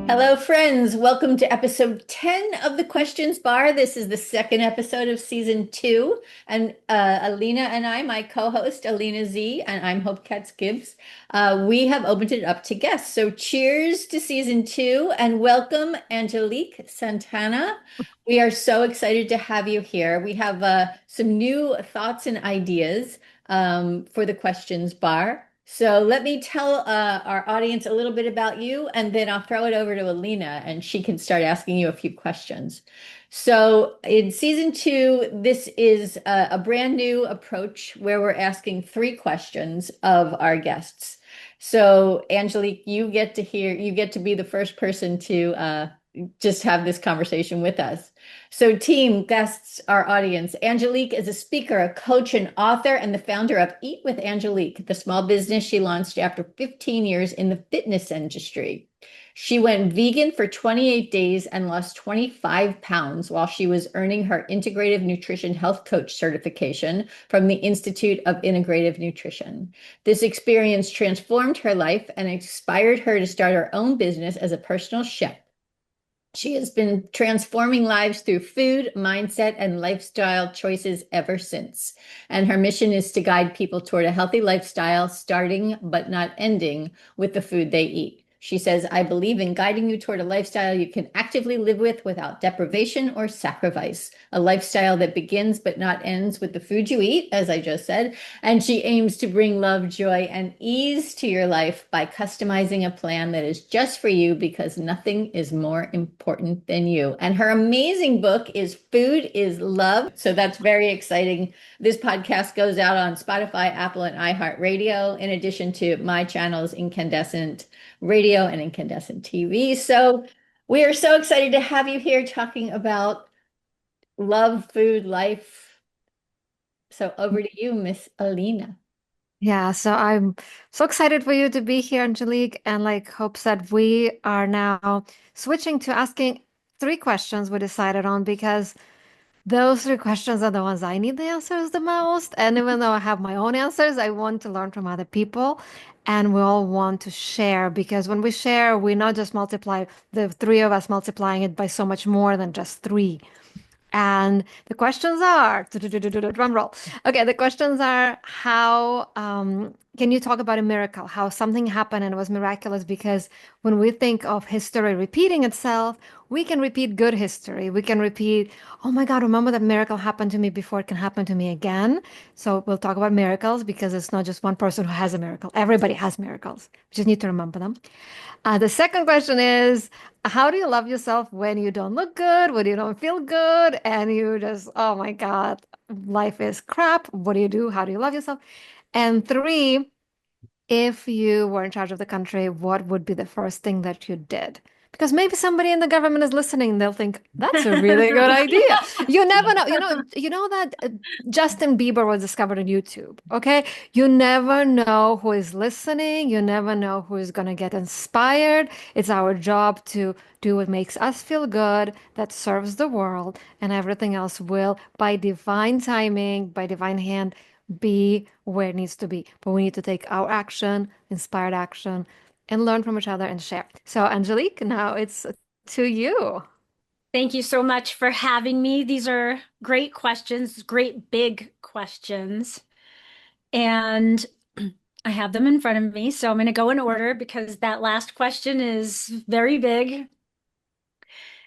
Hello, friends. Welcome to episode 10 of the Questions Bar. This is the second episode of season two. And Alina and I, my co-host, AlinaZ, and I'm Hope Katz Gibbs, we have opened it up to guests. So cheers to season two and welcome, Angelique Santana. We are so excited to have you here. We have some new thoughts and ideas for the Questions Bar. So let me tell our audience a little bit about you, and then I'll throw it over to Alina, and she can start asking you a few questions. So in season two, this is a brand new approach where we're asking three questions of our guests. So Angelique, you get to be the first person to just have this conversation with us. So, team, guests, our audience, Angelique is a speaker, a coach, and author, and the founder of Eat With Angelique, the small business she launched after 15 years in the fitness industry. She went vegan for 28 days and lost 25 pounds while she was earning her Integrative Nutrition Health Coach certification from the Institute of Integrative Nutrition. This experience transformed her life and inspired her to start her own business as a personal chef. She has been transforming lives through food, mindset, and lifestyle choices ever since. And her mission is to guide people toward a healthy lifestyle, starting but not ending with the food they eat. She says, I believe in guiding you toward a lifestyle you can actively live with without deprivation or sacrifice, a lifestyle that begins but not ends with the food you eat, as I just said. And she aims to bring love, joy, and ease to your life by customizing a plan that is just for you because nothing is more important than you. And her amazing book is Food is Love. So that's very exciting. This podcast goes out on Spotify, Apple, and iHeartRadio, in addition to my channels, Incandescent Radio and Incandescent TV. So we are so excited to have you here talking about love, food, life. So over to you, Miss Alina. Yeah, so I'm so excited for you to be here, Angelique. And like Hope said, we are now switching to asking three questions we decided on because those three questions are the ones I need the answers the most. And even though I have my own answers, I want to learn from other people. And we all want to share because when we share, we not just multiply the three of us multiplying it by so much more than just three. And the questions are, drum roll. Okay, the questions are how can you talk about a miracle, how something happened and it was miraculous? Because when we think of history repeating itself, we can repeat good history. We can repeat, oh my God, remember that miracle happened to me before, it can happen to me again. So we'll talk about miracles because it's not just one person who has a miracle. Everybody has miracles. We just need to remember them. The second question is, how do you love yourself when you don't look good, when you don't feel good, and you just, oh my God, life is crap. What do you do? How do you love yourself? And three, if you were in charge of the country, what would be the first thing that you did? Because maybe somebody in the government is listening. They'll think that's a really good idea. You never know. You know that Justin Bieber was discovered on YouTube. Okay, you never know who is listening. You never know who is going to get inspired. It's our job to do what makes us feel good, that serves the world, and everything else will, by divine timing, by divine hand, be where it needs to be. But we need to take our action, inspired action, and learn from each other and share. So, Angelique, now it's to you. Thank you so much for having me. These are great questions, great big questions. And I have them in front of me. So I'm going to go in order because that last question is very big.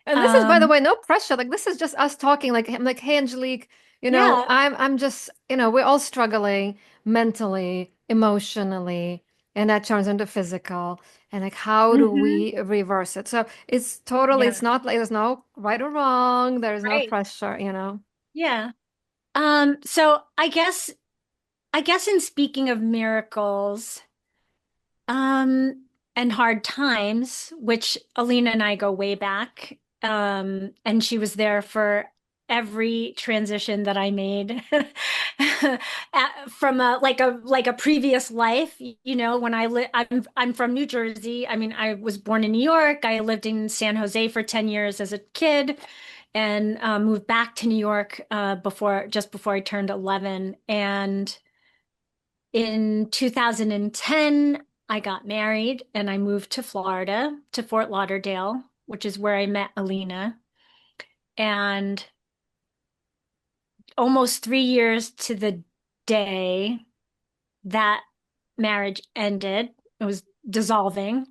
And this is, by the Um, way, no pressure. Like this is just us talking. Like I'm like, hey, Angelique, yeah. I'm just, we're all struggling mentally, emotionally, and that turns into physical. And like, how do Hmm. we reverse it? So it's totally, Yeah. it's not like there's no right or wrong. There's no Right. pressure. Yeah. So I guess in speaking of miracles, and hard times, which Alina and I go way back. And she was there for every transition that I made from a previous life. When I'm from New Jersey. I mean, I was born in New York. I lived in San Jose for 10 years as a kid and moved back to New York before I turned 11. And in 2010, I got married and I moved to Florida, to Fort Lauderdale, which is where I met Alina. And almost 3 years to the day that marriage ended, it was dissolving,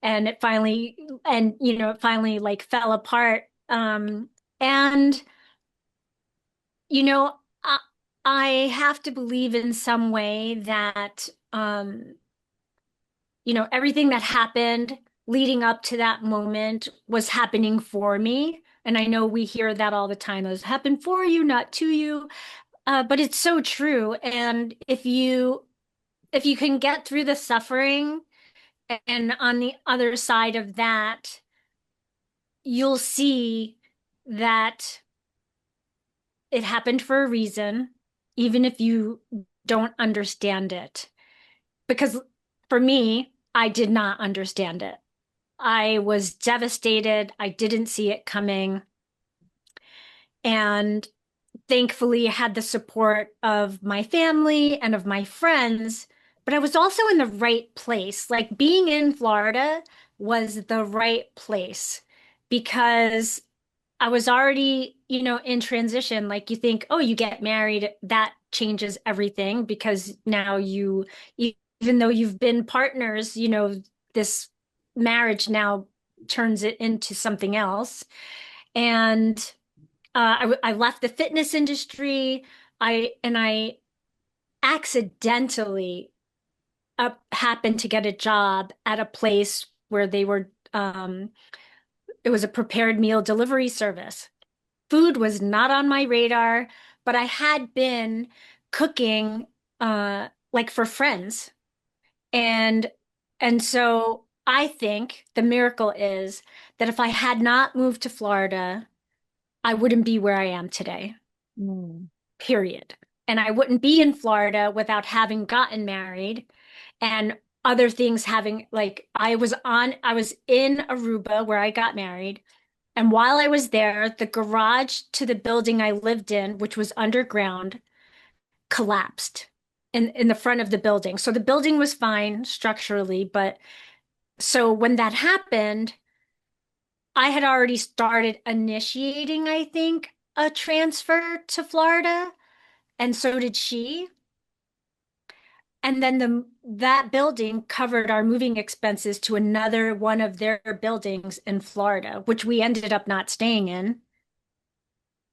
and it finally like fell apart. And you know, I, I have to believe in some way that everything that happened leading up to that moment was happening for me. And I know we hear that all the time. It was happened for you, not to you. But it's so true. And if you can get through the suffering and on the other side of that, you'll see that it happened for a reason, even if you don't understand it. Because for me, I did not understand it. I was devastated. I didn't see it coming. And thankfully, I had the support of my family and of my friends, but I was also in the right place. Like being in Florida was the right place because I was already, in transition. Like you think, oh, you get married, that changes everything because now even though you've been partners, this marriage now turns it into something else. And I left the fitness industry. I accidentally happened to get a job at a place where it was a prepared meal delivery service. Food was not on my radar, but I had been cooking like for friends. And and so I think the miracle is that if I had not moved to Florida, I wouldn't be where I am today, Mm. period. And I wouldn't be in Florida without having gotten married and other things having like I was in Aruba where I got married. And while I was there, the garage to the building I lived in, which was underground, collapsed in the front of the building. So the building was fine structurally, but so when that happened, I had already started initiating, I think, a transfer to Florida, and so did she. And then that building covered our moving expenses to another one of their buildings in Florida, which we ended up not staying in.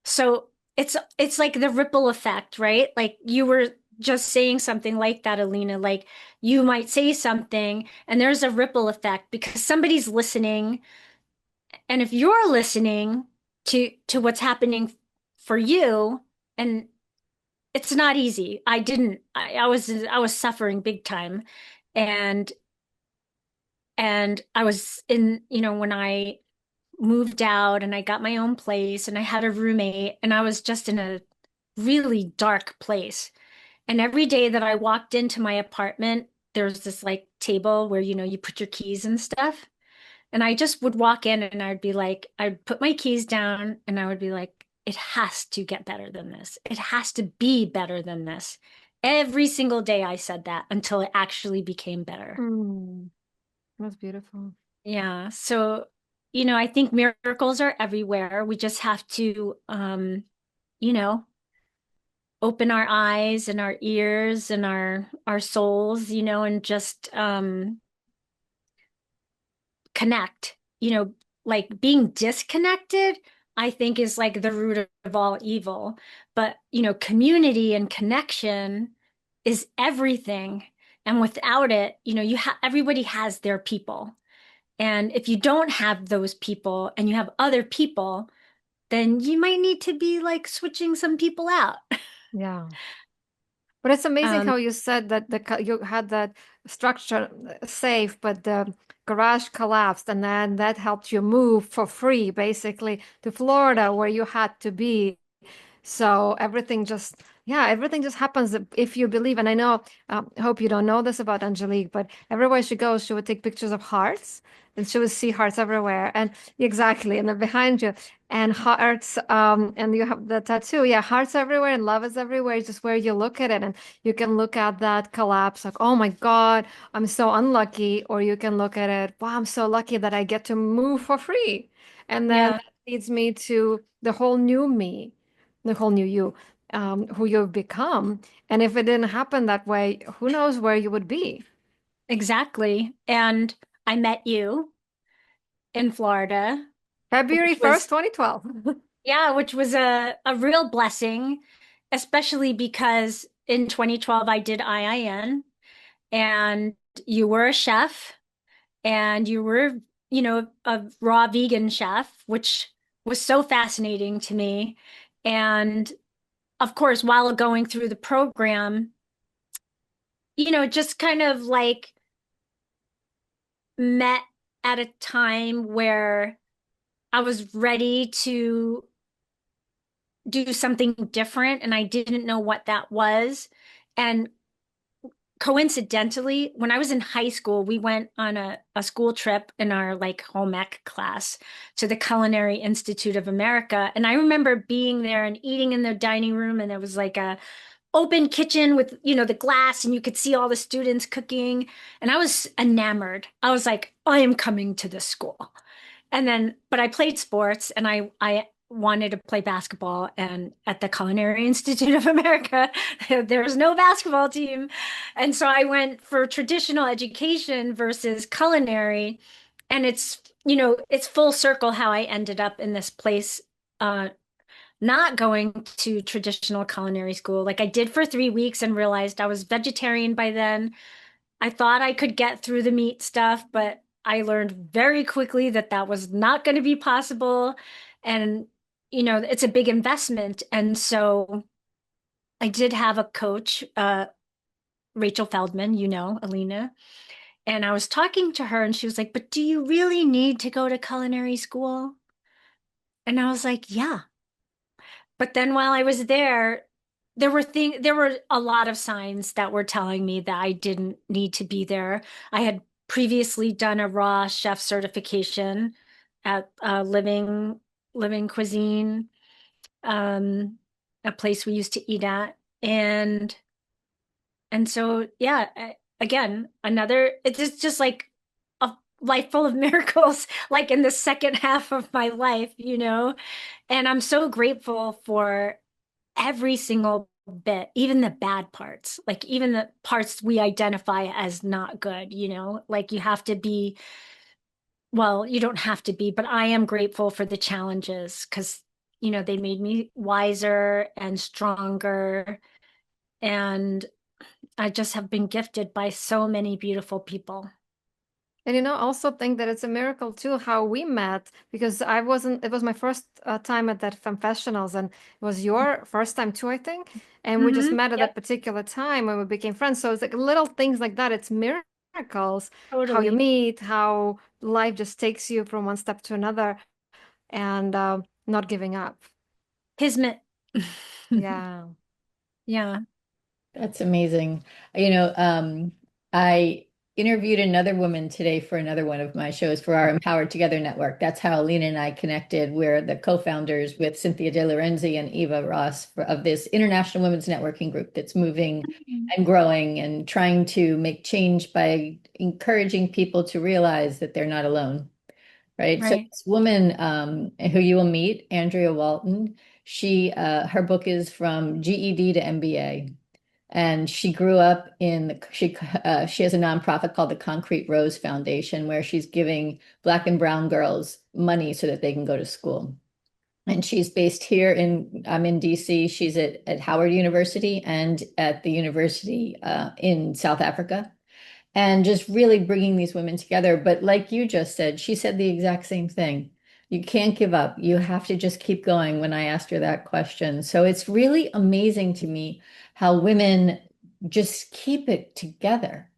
So it's like the ripple effect, right? Like you were just saying something like that, Alina, like you might say something and there's a ripple effect because somebody's listening. And if you're listening to what's happening for you, and it's not easy. I was suffering big time. And I was in, when I moved out and I got my own place and I had a roommate and I was just in a really dark place. And every day that I walked into my apartment, there was this like table where, you put your keys and stuff. And I just would walk in and I'd be like, I'd put my keys down and I would be like, it has to get better than this. It has to be better than this. Every single day I said that until it actually became better. Mm. That's beautiful. Yeah. So, I think miracles are everywhere. We just have to, you know, open our eyes and our ears and our souls, and just connect. Like being disconnected, I think is like the root of all evil. But, community and connection is everything. And without it, everybody has their people. And if you don't have those people and you have other people, then you might need to be like switching some people out. Yeah. But it's amazing Um, how you said that you had that structure safe, but the garage collapsed, and then that helped you move for free, basically, to Florida, where you had to be. So everything just Yeah, everything just happens if you believe. And I know, hope you don't know this about Angelique, but everywhere she goes, she would take pictures of hearts, and she would see hearts everywhere. And exactly, and then behind you, and hearts, and you have the tattoo. Yeah, hearts everywhere, and love is everywhere. It's just where you look at it, and you can look at that collapse, like, oh my God, I'm so unlucky, or you can look at it, wow, I'm so lucky that I get to move for free. And then Yeah, that leads me to the whole new me, the whole new you, who you've become. And if it didn't happen that way, who knows where you would be? exactly. And I met you in Florida, February which 1st, was, 2012. yeah, which was a real blessing, especially because in 2012 I did IIN and you were a chef and you were, a raw vegan chef, which was so fascinating to me. And of course, while going through the program, just kind of like met at a time where I was ready to do something different and I didn't know what that was. And coincidentally, when I was in high school, we went on a school trip in our like home ec class to the Culinary Institute of America. And I remember being there and eating in the dining room, and there was like a open kitchen with, the glass, and you could see all the students cooking. And I was enamored. I was like, I am coming to this school. And then, but I played sports and I wanted to play basketball. And at the Culinary Institute of America, there's no basketball team. And so I went for traditional education versus culinary. And it's full circle how I ended up in this place, not going to traditional culinary school. Like I did for 3 weeks and realized I was vegetarian by then. I thought I could get through the meat stuff, but I learned very quickly that that was not going to be possible. And, it's a big investment. And so I did have a coach, Rachel Feldman, Alina. And I was talking to her and she was like, but do you really need to go to culinary school? And I was like, yeah. But then while I was there, there were a lot of signs that were telling me that I didn't need to be there. I had previously done a raw chef certification at Living Cuisine, um, a place we used to eat at, and so yeah, again, it's just like a life full of miracles, like in the second half of my life. And I'm so grateful for every single bit, even the bad parts, like even the parts we identify as not good. Like you have to be, well, you don't have to be, but I am grateful for the challenges because, they made me wiser and stronger. And I just have been gifted by so many beautiful people. And also think that it's a miracle too how we met, because I wasn't, it was my first time at that confessionals, and it was your first time too, I think. And we just met at Yep, that particular time when we became friends. So it's like little things like that. It's miracles, how you totally. meet, how life just takes you from one step to another, and not giving up. Kismet. Yeah. Yeah. That's amazing. I interviewed another woman today for another one of my shows for our Empowered Together network. That's how Alina and I connected. We're the co-founders with Cynthia De Lorenzi and Eva Ross of this international women's networking group that's moving and growing and trying to make change by encouraging people to realize that they're not alone. Right. So Right. this woman who you will meet, Andrea Walton, her book is from GED to MBA. And she grew up she has a nonprofit called the Concrete Rose Foundation, where she's giving Black and brown girls money so that they can go to school. And she's based here I'm in DC. She's at Howard University and at the university in South Africa, and just really bringing these women together. But like you just said, she said the exact same thing. You can't give up. You have to just keep going when I asked her that question. So it's really amazing to me how women just keep it together.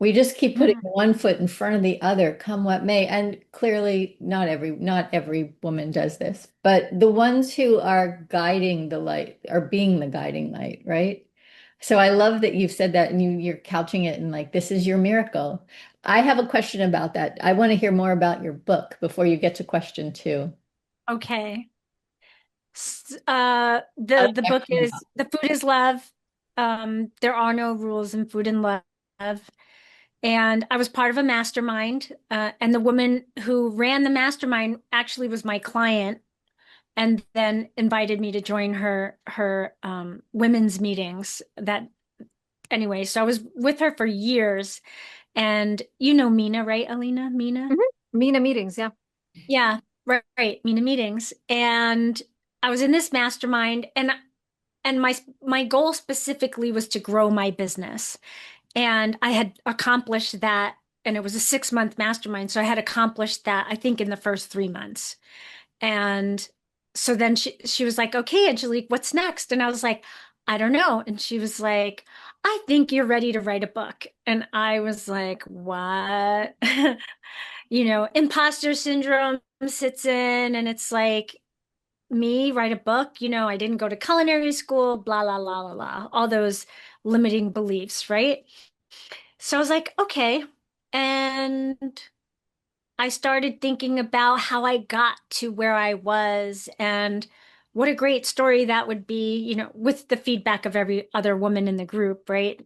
We just keep putting Mm. one foot in front of the other, come what may. And clearly, not every woman does this, but the ones who are guiding the light are being the guiding light, right? So I love that you've said that and you're couching it in like, this is your miracle. I have a question about that. I want to hear more about your book before you get to question two. Okay. Tell The book everyone about is The Food is Love. There are no rules in food and love. And I was part of a mastermind, and the woman who ran the mastermind actually was my client, and then invited me to join her women's meetings. That anyway, so I was with her for years, and you know Mina, right, Alina? Mina? Mhm. Mina meetings, yeah. Yeah, right, right. Mina meetings, and I was in this mastermind, and my goal specifically was to grow my business. And I had accomplished that, and it was a 6 month mastermind. So I had accomplished that, I think, in the first 3 months. And so then she was like, okay, Angelique, what's next? And I was like, I don't know. And she was like, I think you're ready to write a book. And I was like, what? Imposter syndrome sits in, and it's like, me write a book, I didn't go to culinary school, blah, blah, blah, blah, blah, all those limiting beliefs, right? So I was like, okay. And I started thinking about how I got to where I was and what a great story that would be, with the feedback of every other woman in the group, right?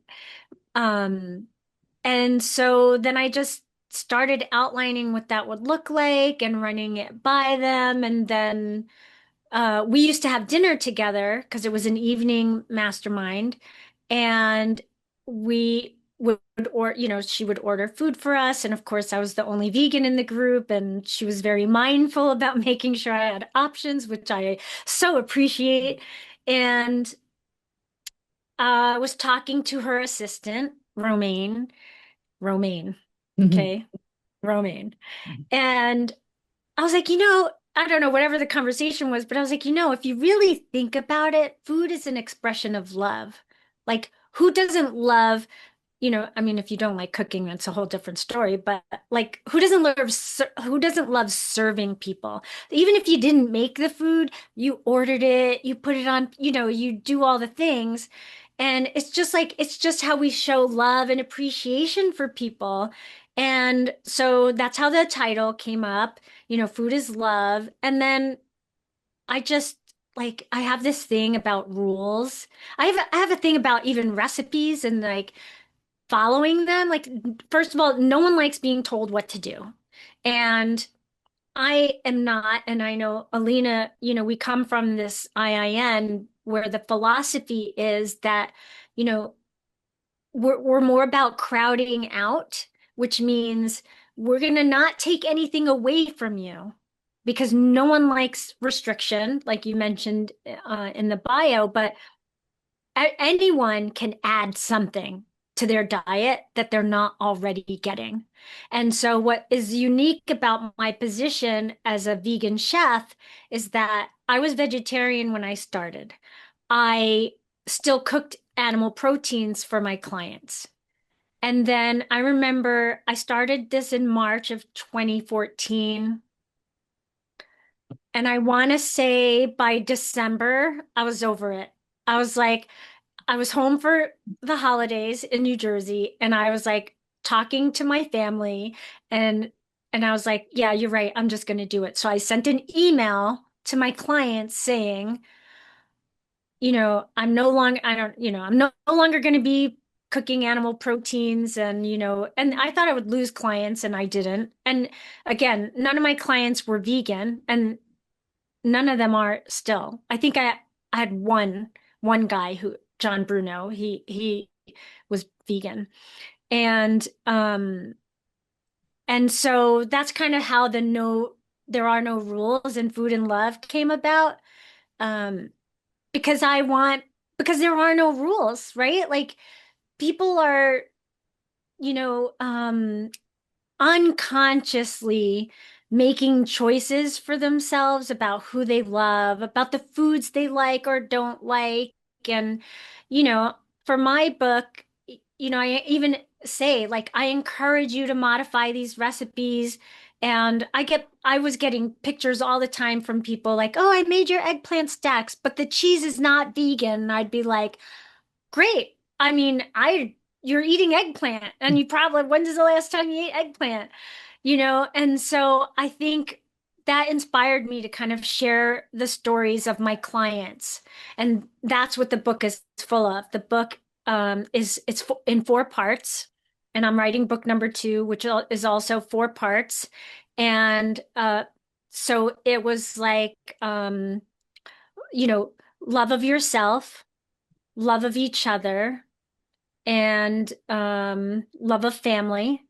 Um, and so then I just started outlining what that would look like and running it by them. And then we used to have dinner together because it was an evening mastermind, and we would or she would order food for us, and of course I was the only vegan in the group, and she was very mindful about making sure I had options, which I so appreciate. And I was talking to her assistant, Romaine, it. okay, Romaine, and I was like, I don't know, whatever the conversation was, but I was like, if you really think about it, food is an expression of love. Like, who doesn't love, I mean, if you don't like cooking, that's a whole different story, but like, who doesn't love serving people? Even if you didn't make the food, you ordered it, you put it on, you do all the things. And it's just like, it's just how we show love and appreciation for people. And so that's how the title came up, food is love. And then I just like I have this thing about rules. I have a thing about even recipes and like following them. Like, first of all, no one likes being told what to do. And I am not, and I know Alina, we come from this IIN where the philosophy is that, you know, we're more about crowding out, which means we're going to not take anything away from you because no one likes restriction, like you mentioned in the bio, but anyone can add something to their diet that they're not already getting. And so, what is unique about my position as a vegan chef is that I was vegetarian when I started. I still cooked animal proteins for my clients. And then I remember I started this in March of 2014. And I want to say by December, I was over it. I was like, I was home for the holidays in New Jersey, and I was like talking to my family, and I was like, yeah, you're right. I'm just going to do it. So I sent an email to my clients saying, I'm no longer, I don't, I'm no longer going to be cooking animal proteins, and, and I thought I would lose clients, and I didn't. And again, none of my clients were vegan, and none of them are still. I think I had one guy who, John Bruno, he was vegan. And so that's kind of how there are no rules in food and love came about. Um, because because there are no rules, right? Like, people are, you know, um, unconsciously making choices for themselves about who they love, about the foods they like or don't like. And, you know, for my book, I even say, like, I encourage you to modify these recipes. And I was getting pictures all the time from people like, oh, I made your eggplant stacks, but the cheese is not vegan. And I'd be like, great. I mean, you're eating eggplant and you probably, when's the last time you ate eggplant? And so I think that inspired me to kind of share the stories of my clients. And that's what the book is full of. The book it's in 4 parts, and I'm writing book number 2, which is also 4 parts. And so it was like, you know, love of yourself, love of each other, and love of family.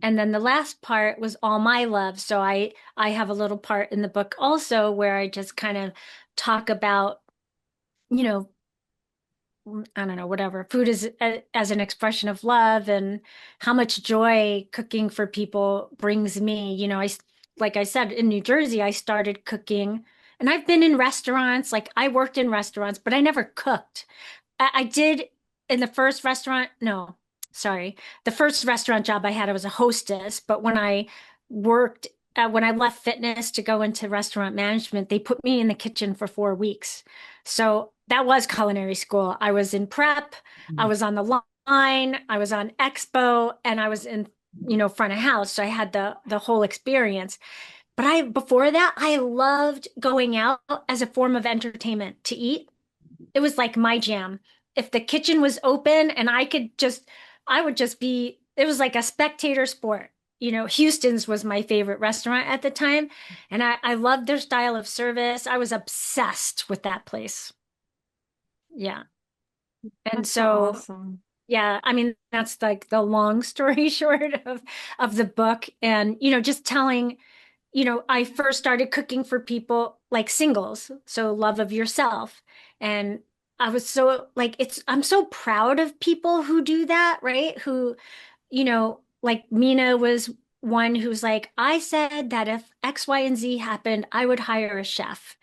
And then the last part was all my love. So I have a little part in the book also where I just kind of talk about, you know, I don't know, whatever, food is as an expression of love, and how much joy cooking for people brings me. Like I said, in New Jersey, I started cooking, and I've been in restaurants, like I worked in restaurants, but I never cooked. I did in the first restaurant. No, sorry. The first restaurant job I had, I was a hostess. But worked, when I left fitness to go into restaurant management, they put me in the kitchen for 4 weeks. So that was culinary school. I was in prep, I was on the line, I was on expo, and I was in, front of house. So I had the whole experience. But before that, I loved going out as a form of entertainment to eat. It was like my jam. If the kitchen was open and I would just be, it was like a spectator sport. Houston's was my favorite restaurant at the time. And I loved their style of service. I was obsessed with that place. Yeah. And That's so so, awesome. yeah, I mean, that's like the long story short of the book. And, just telling, I first started cooking for people like singles, so love of yourself. And I was so like, I'm so proud of people who do that, right? Who, like Mina was one who's like, I said that if X, Y, and Z happened, I would hire a chef.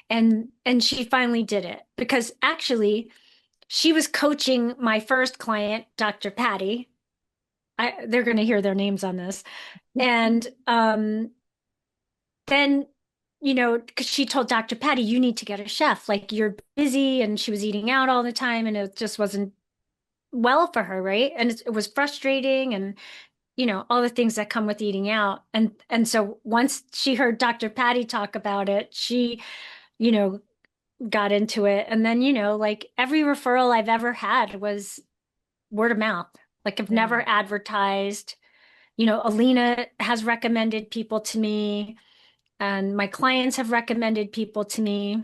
And she finally did it, because actually she was coaching my first client, Dr. Patty. They're going to hear their names on this. And then, because she told Dr. Patty, you need to get a chef. Like, you're busy, and she was eating out all the time, and it just wasn't well for her, right? And it was frustrating, and all the things that come with eating out. And so once she heard Dr. Patty talk about it, she, you know, got into it. And then, like every referral I've ever had was word of mouth. Like, I've never advertised. Alina has recommended people to me, and my clients have recommended people to me.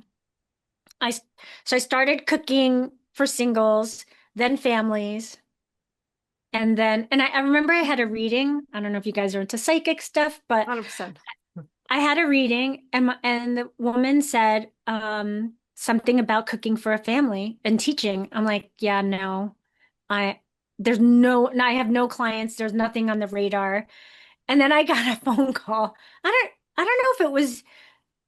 So I started cooking for singles, then families. And I remember I had a reading. I don't know if you guys are into psychic stuff, but 100%. I had a reading, and the woman said something about cooking for a family and teaching. I'm like, yeah, no, I I have no clients. There's nothing on the radar. And then I got a phone call. I don't know if it was,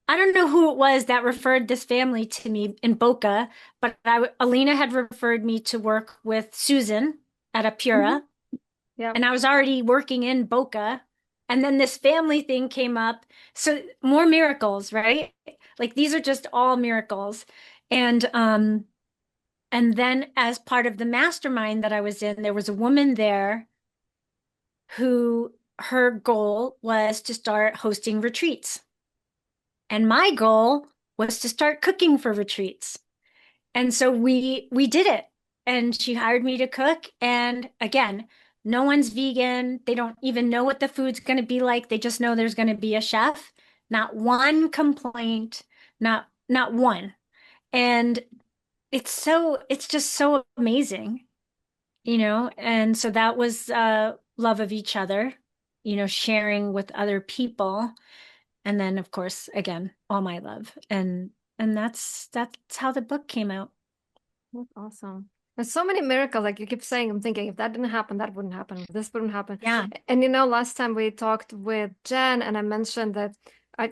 I don't know who it was that referred this family to me in Boca, but Alina had referred me to work with Susan at Apura. Yeah. And I was already working in Boca. And then this family thing came up. So more miracles, right? Like, these are just all miracles. And then as part of the mastermind that I was in, there was a woman there who, her goal was to start hosting retreats. And my goal was to start cooking for retreats. And so we did it. And she hired me to cook. And again, no one's vegan. They don't even know what the food's going to be like. They just know there's going to be a chef. Not one complaint, not one. And it's just so amazing, And so that was love of each other, sharing with other people. And then, of course, again, all my love. And that's how the book came out. That's awesome. There's so many miracles. Like you keep saying, I'm thinking if that didn't happen, that wouldn't happen. This wouldn't happen. Yeah. And last time we talked with Jen, and I mentioned that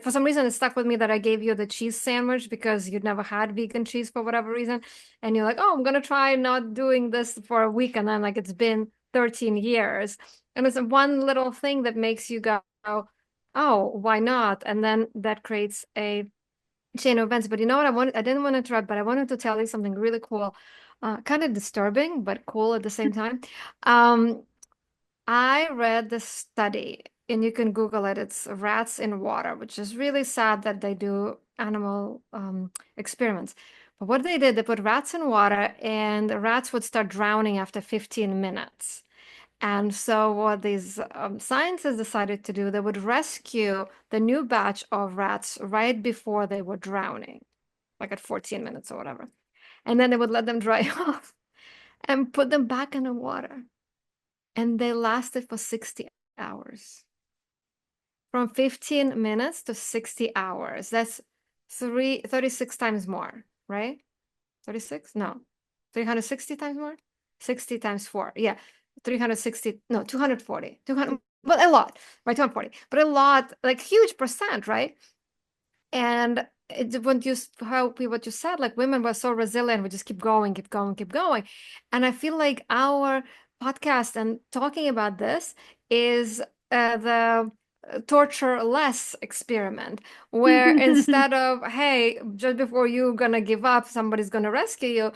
for some reason it stuck with me that I gave you the cheese sandwich because you'd never had vegan cheese for whatever reason. And you're like, oh, I'm gonna try not doing this for a week. And then like it's been 13 years. And it's one little thing that makes you go, oh, why not? And then that creates a chain of events. But you know what? I didn't want to interrupt, but I wanted to tell you something really cool, kind of disturbing, but cool at the same time. I read this study, and you can Google it. It's rats in water, which is really sad that they do animal experiments. But what they did, they put rats in water, and the rats would start drowning after 15 minutes. And so, what these scientists decided to do, they would rescue the new batch of rats right before they were drowning, like at 14 minutes or whatever. And then they would let them dry off and put them back in the water. And they lasted for 60 hours. From 15 minutes to 60 hours. That's 36 times more, right? 36? No. 360 times more? 60 times 4. Yeah. 360, no, 240. 200, but a lot, right? 240. But a lot, like huge percent, right? And when you how what you said, like women were so resilient, we just keep going, keep going, keep going. And I feel like our podcast and talking about this is the torture less experiment, where instead of, hey, just before you're gonna give up, somebody's gonna rescue you,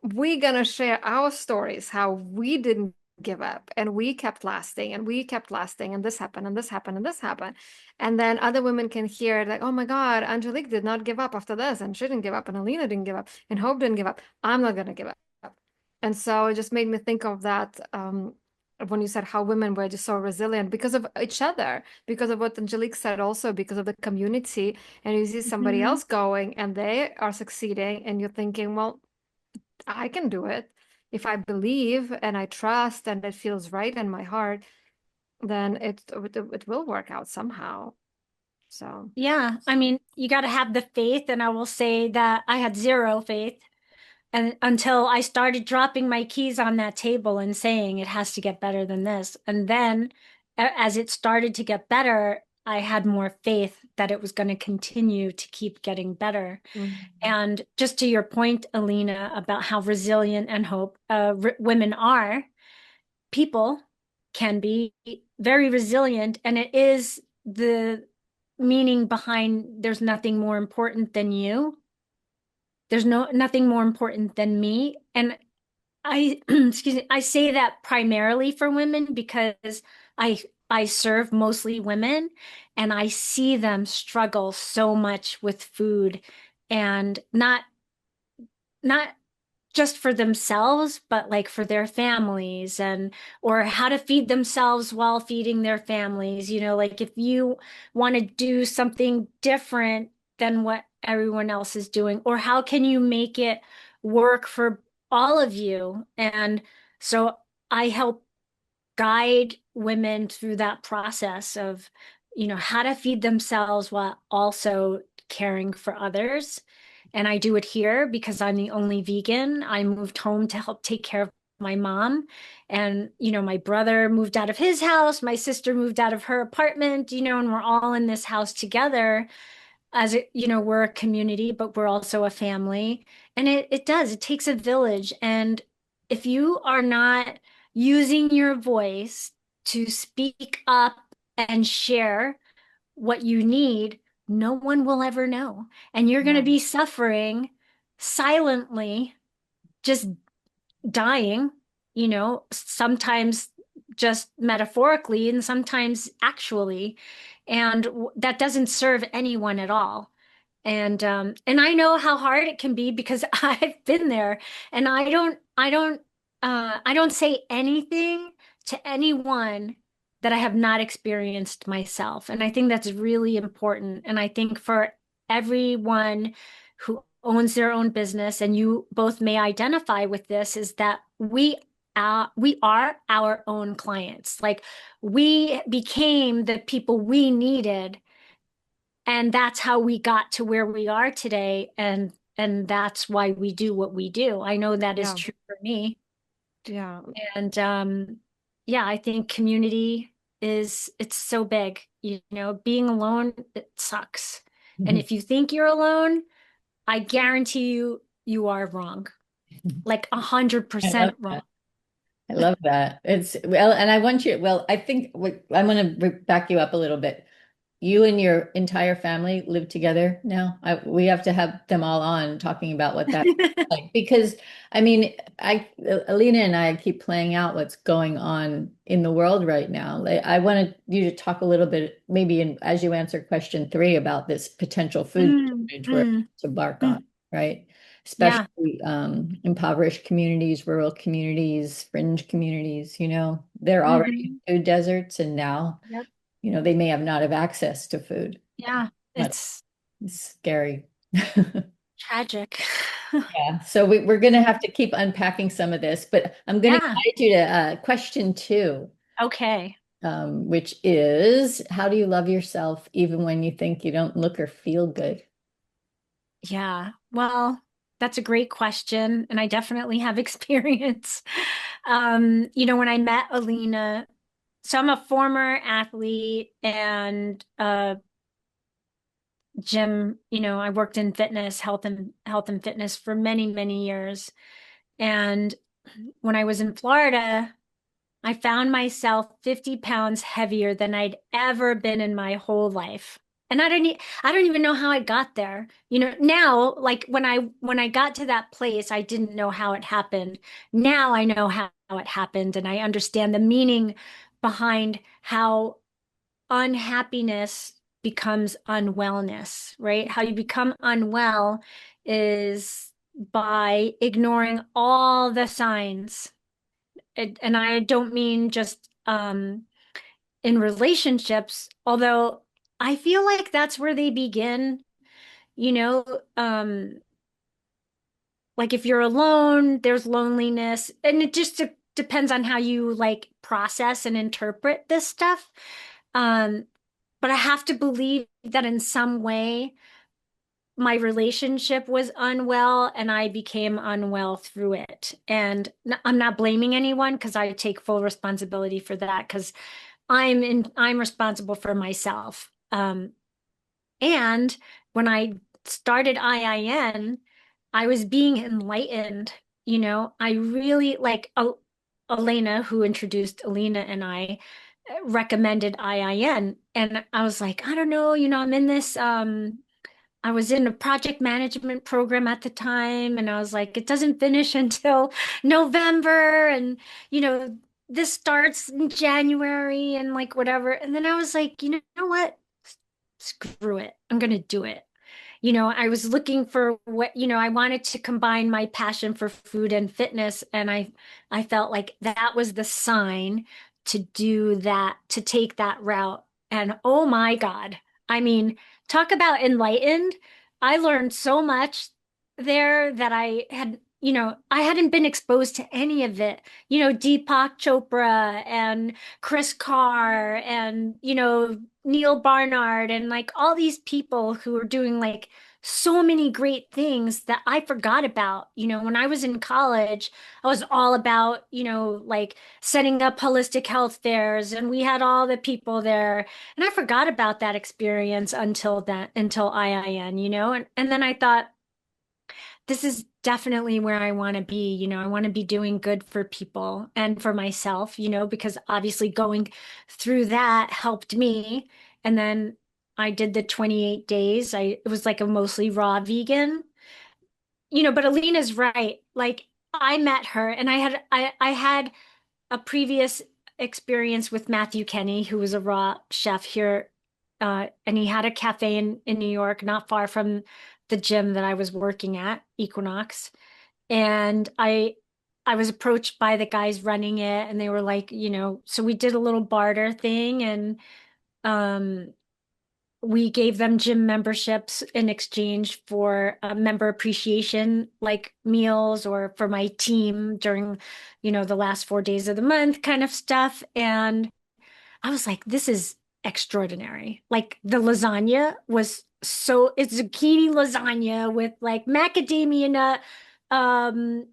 we're gonna share our stories, how we didn't give up and we kept lasting and we kept lasting, and this happened and this happened and this happened. And then other women can hear like, oh my God, Angelique did not give up after this, and she didn't give up, and Alina didn't give up, and Hope didn't give up. I'm not gonna give up. And so it just made me think of that when you said how women were just so resilient because of each other, because of what Angelique said, also because of the community. And you see somebody else going and they are succeeding, and you're thinking, well, I can do it. If I believe and I trust and it feels right in my heart, then it will work out somehow. So Yeah, I mean, you got to have the faith, and I will say that I had zero faith, and until I started dropping my keys on that table and saying it has to get better than this. And then as it started to get better, I had more faith that it was going to continue to keep getting better. And just to your point, Alina, about how resilient and hope women are, people can be very resilient, and it is the meaning behind there's nothing more important than you. There's nothing more important than me. And I excuse me, I say that primarily for women because I serve mostly women, and I see them struggle so much with food, and not just for themselves, but like for their families, and or how to feed themselves while feeding their families. You know, like if you want to do something different than what everyone else is doing, or how can you make it work for all of you? And so I help guide women through that process of, how to feed themselves while also caring for others. And I do it here because I'm the only vegan. I moved home to help take care of my mom. And, my brother moved out of his house, my sister moved out of her apartment, and we're all in this house together as we're a community, but we're also a family. And it takes a village. And if you are not using your voice to speak up and share what you need, no one will ever know. And you're going to be suffering silently, just dying, sometimes just metaphorically and sometimes actually. And that doesn't serve anyone at all. And I know how hard it can be because I've been there, and I don't say anything to anyone that I have not experienced myself. And I think that's really important. And I think for everyone who owns their own business, and you both may identify with this, is that we are our own clients. Like, we became the people we needed, and that's how we got to where we are today. And that's why we do what we do. I know that is true for me. Yeah. And yeah, I think community it's so big. Being alone, it sucks. And if you think you're alone, I guarantee you are wrong. Like 100% wrong. I love that. It's well, and I want you, well, I think I'm going to back you up a little bit. You and your entire family live together now. We have to have them all on talking about what that's like because I mean, Alina and I keep playing out what's going on in the world right now. Like, I wanted you to talk a little bit, maybe as you answer question three about this potential food Mm, shortage we're mm, to embark on, mm. right? Yeah. Especially impoverished communities, rural communities, fringe communities, they're already Hmm. food deserts, and now Yep. they may have not have access to food. Yeah. Much. It's It's scary. tragic. Yeah. So we're going to have to keep unpacking some of this, but I'm going to Yeah. guide you to question two, Okay. which is how do you love yourself even when you think you don't look or feel good? Yeah. Well, that's a great question, and I definitely have experience. When I met Alina, so I'm a former athlete and gym, I worked in fitness, health and fitness for many, many years. And when I was in Florida, I found myself 50 pounds heavier than I'd ever been in my whole life. And I don't even know how I got there. Now, like when I got to that place, I didn't know how it happened. Now I know how it happened, and I understand the meaning behind how unhappiness becomes unwellness, right? How you become unwell is by ignoring all the signs. And I don't mean just in relationships, although I feel like that's where they begin, you know, um, like if you're alone, there's loneliness, and it just depends on how you like process and interpret this stuff. Um, but I have to believe that in some way my relationship was unwell and I became unwell through it. And I'm not blaming anyone because I take full responsibility for that because I'm responsible for myself. And when I started IIN, I was being enlightened. I really like Elena, who introduced Alina and I, recommended IIN. And I was like, I don't know, I'm in this I was in a project management program at the time, and I was like, it doesn't finish until November, and this starts in January and like whatever. And then I was like, you know what? Screw it. I'm gonna do it. I was looking for what, I wanted to combine my passion for food and fitness, and I felt like that was the sign to do that, to take that route. And oh my God, I mean, talk about enlightened. I learned so much there that I hadn't been exposed to any of it. Deepak Chopra and Chris Carr and, Neil Barnard and like all these people who are doing like so many great things that I forgot about. When I was in college, I was all about, like setting up holistic health fairs, and we had all the people there. And I forgot about that experience until IIN, and then I thought, this is definitely where I want to be. I want to be doing good for people and for myself, because obviously going through that helped me. And then I did the 28 days. It was like a mostly raw vegan, but Alina's right. Like I met her and I had a previous experience with Matthew Kenny, who was a raw chef here. And he had a cafe in New York, not far from the gym that I was working at, Equinox. And I was approached by the guys running it, and they were like, so we did a little barter thing, and um we gave them gym memberships in exchange for member appreciation, like meals, or for my team during, the last 4 days of the month kind of stuff. And I was like, this is extraordinary. Like the lasagna was it's zucchini lasagna with like macadamia nut, um,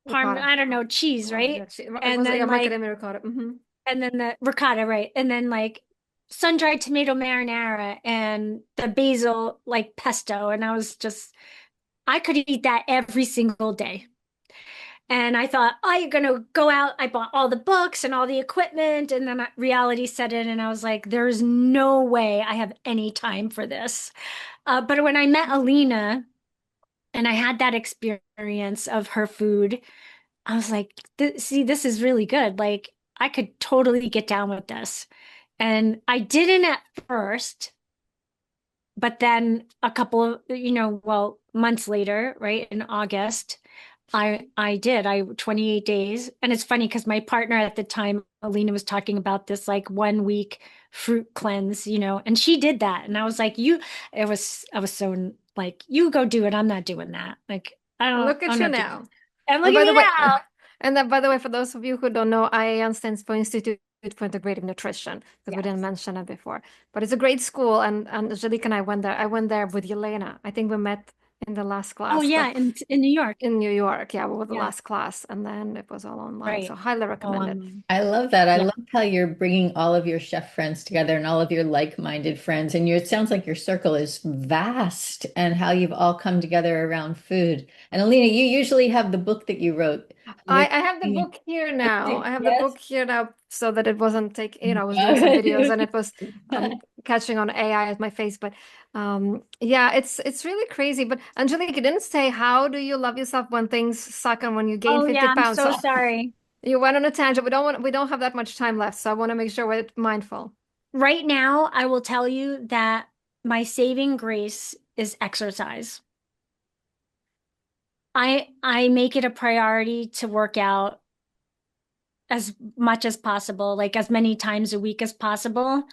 Ricotta. I don't know, cheese, Yeah, right? it And was yeah, then like macadamia ricotta. and then the ricotta, right? And then like sun-dried tomato marinara and the basil like pesto. And I was just, I could eat that every single day. And I thought, oh, you're going to go out. I bought all the books and all the equipment. And then reality set in, and I was like, there's no way I have any time for this. But when I met Alina and I had that experience of her food, I was like, see, this is really good. Like, I could totally get down with this. And I didn't at first, but then a couple of, well, months later, right, in August, I did. 28 days. And it's funny because my partner at the time, Alina, was talking about this like 1 week fruit cleanse, and she did that. And I was like, I was so like, you go do it. I'm not doing that. Like, Look at I'm you not doing now. it. And look And at by the me way, now. and then by the way, for those of you who don't know, IAN stands for Institute for Integrative Nutrition, because we didn't Yes. mention it before. But it's a great school, and Angelique and I went there. I went there with Yelena. I think we met in the last Oh class, yeah, but in New York. in New York, yeah, we were the Yeah, last class, and then it was all online. So right. highly All recommend it. online. I love that. I Yeah. love how you're bringing all of your chef friends together and all of your like-minded friends. And it sounds like your circle is vast and how you've all come together around food. And Alina, you usually have the book that you wrote with. I have the book here now. I have the Yes. book here now so that it wasn't I was doing some videos and it was catching on AI at my face. But yeah, it's really crazy. But Angelique, you didn't say how do you love yourself when things suck and when you gain Oh 50 yeah, I'm pounds. so So sorry. you went on a tangent. We don't have that much time left, so I want to make sure we're mindful. Right now, I will tell you that my saving grace is exercise. I make it a priority to work out as much as possible, like as many times a week as possible.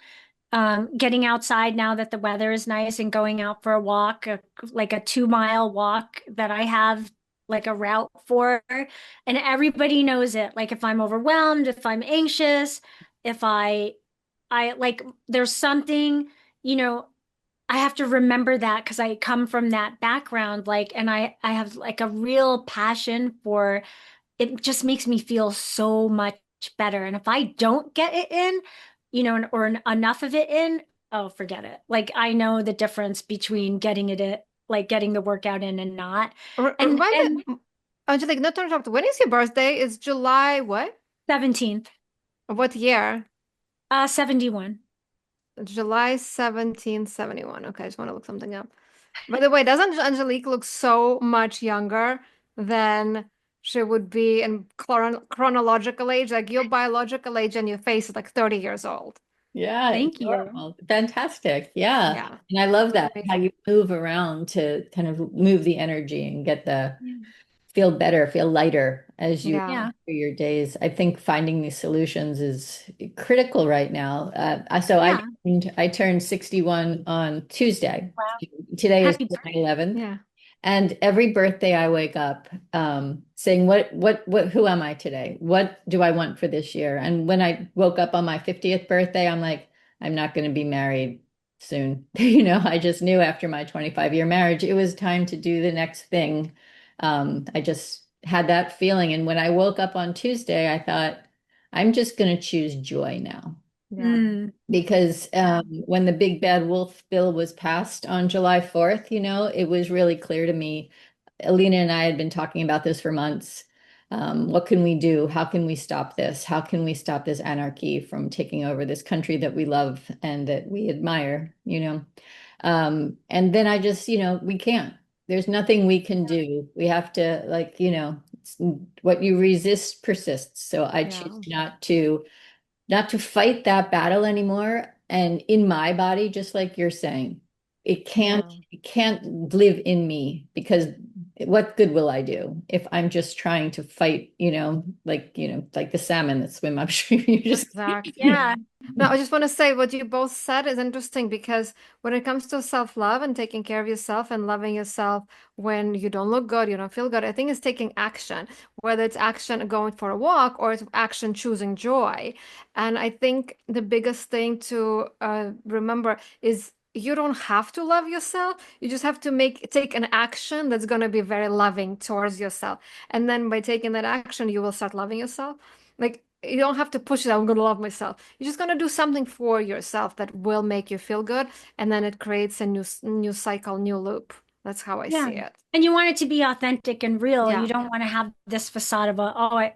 Getting outside now that the weather is nice and going out for a walk, like a 2 mile walk that I have like a route for, and everybody knows it. Like if I'm overwhelmed, if I'm anxious, if I like, there's something, you know, I have to remember that because I come from that background, like, and I have like a real passion for it. Just makes me feel so much better. And if I don't get it in, or enough of it in, oh, forget it. Like I know the difference between getting it in, like getting the workout in and not. Remind And me, Angelique, not to interrupt. When is your birthday? It's July what? 17th, What year? 71. July 1771. Okay, I just want to look something up. By the way, doesn't Angelique look so much younger than she would be in chronological age? Like your biological age and your face is like 30 years old. Yeah, Thank you. adorable. Fantastic. Yeah. Yeah, And I love looks that, how amazing. you move around to kind of move the energy and get the Yeah. feel better, feel lighter as you Yeah. Yeah. through your days. I think finding these solutions is critical right now. So Yeah. I turned 61 on Tuesday. Wow. Today is Happy July birthday. 11th. Yeah. And every birthday I wake up saying, who am I today? What do I want for this year? And when I woke up on my 50th birthday, I'm like, I'm not going to be married soon. I just knew after my 25-year marriage, it was time to do the next thing. I just had that feeling. And when I woke up on Tuesday, I thought, I'm just going to choose joy now Yeah. Mm. because Yeah. when the big bad wolf bill was passed on July 4th, it was really clear to me. Alina and I had been talking about this for months. What can we do? How can we stop this? How can we stop this anarchy from taking over this country that we love and that we admire, and then I just, we can't. There's nothing we can do. We have to, like, what you resist persists. So I choose Yeah. not to fight that battle anymore. And in my body, just like you're saying, it can't Yeah. it can't live in me because what good will I do if I'm just trying to fight, like the salmon that swim upstream. You just Exactly. Yeah. No, I just want to say what you both said is interesting because when it comes to self-love and taking care of yourself and loving yourself when you don't look good, you don't feel good, I think it's taking action, whether it's action going for a walk or it's action choosing joy. And I think the biggest thing to remember is you don't have to love yourself. You just have to take an action that's going to be very loving towards yourself. And then by taking that action, you will start loving yourself. Like you don't have to push it. I'm going to love myself. You're just going to do something for yourself that will make you feel good, and then it creates a new cycle, new loop. That's how I Yeah. see it. And you want it to be authentic and real. You Yeah, don't want to have this facade of